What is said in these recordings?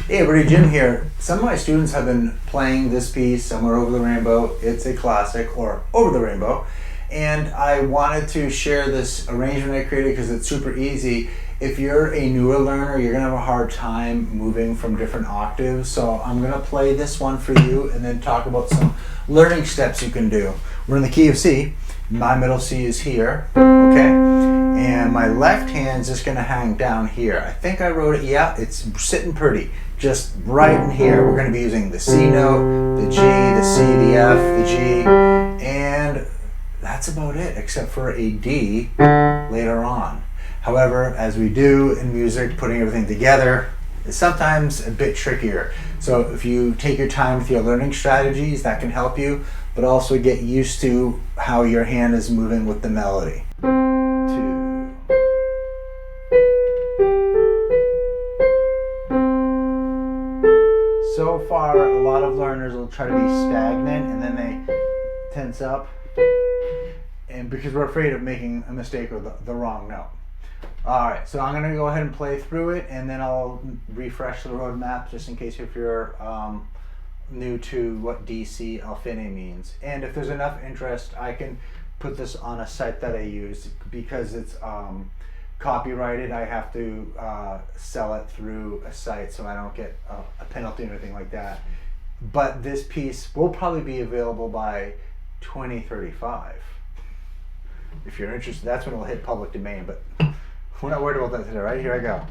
Hey everybody, Jim here. Some of my students have been playing this piece, Somewhere Over the Rainbow. It's a classic, or Over the Rainbow. And I wanted to share this arrangement I created because it's super easy. If you're a newer learner, you're going to have a hard time moving from different octaves. So I'm going to play this one for you and then talk about some learning steps you can do. We're in the key of C. My middle C is here, okay? And my left hand's just going to hang down here. I think I wrote it, yeah, it's sitting pretty. Just right in here, we're going to be using the C note, the G, the C, the F, the G, and that's about it, except for a D later on. However, as we do in music, putting everything together is sometimes a bit trickier. So if you take your time with your learning strategies, that can help you, but also get used to how your hand is moving with the melody. So far, a lot of learners will try to be stagnant and then they tense up, and because we're afraid of making a mistake or the wrong note. Alright, so I'm going to go ahead and play through it, and then I'll refresh the roadmap just in case if you're new to what DC Alfine means. And if there's enough interest, I can put this on a site that I use. Because it's copyrighted, I have to sell it through a site so I don't get a penalty or anything like that. But this piece will probably be available by 2035. If you're interested, that's when it'll hit public domain, but we're not worried about that today, right? Here I go.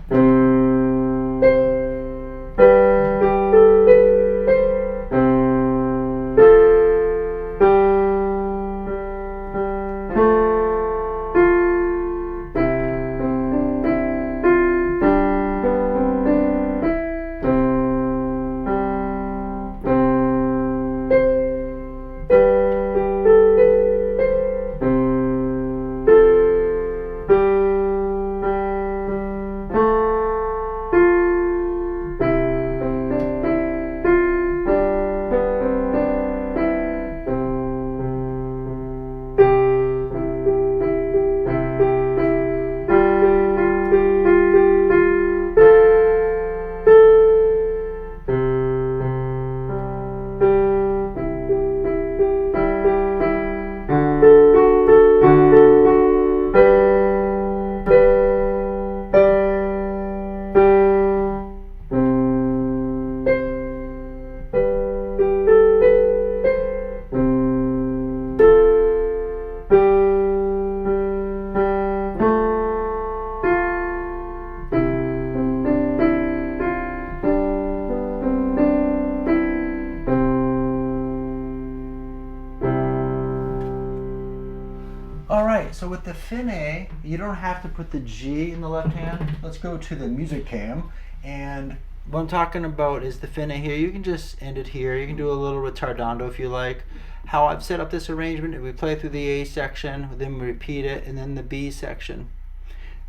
Alright, so with the Fine, you don't have to put the G in the left hand. Let's go to the music cam, and what I'm talking about is the Fine here. You can just end it here. You can do a little retardando if you like. How I've set up this arrangement is we play through the A section, then we repeat it, and then the B section.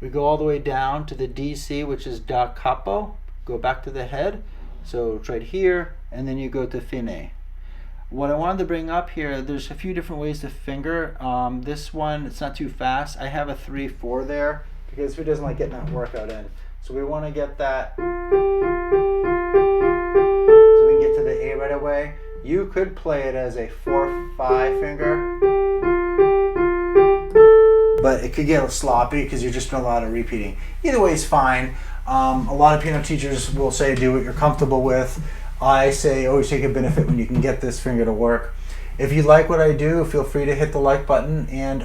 We go all the way down to the DC, which is da capo. Go back to the head, so it's right here, and then you go to Fine. What I wanted to bring up here, there's a few different ways to finger. This one, it's not too fast. I have a 3/4 there because who doesn't like getting that workout in? So we want to get that, so we can get to the A right away. You could play it as a 4/5 finger, but it could get a little sloppy because you're just doing a lot of repeating. Either way is fine. A lot of piano teachers will say do what you're comfortable with. I say always take a benefit when you can get this finger to work. If you like what I do, feel free to hit the like button. And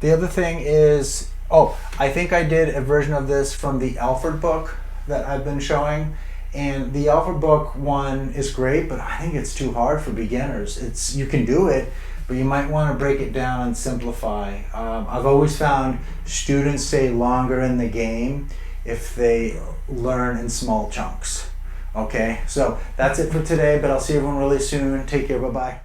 the other thing is, I think I did a version of this from the Alfred book that I've been showing. And the Alfred book one is great, but I think it's too hard for beginners. You can do it, but you might want to break it down and simplify. I've always found students stay longer in the game if they learn in small chunks. Okay, so that's it for today, but I'll see everyone really soon. Take care, bye-bye.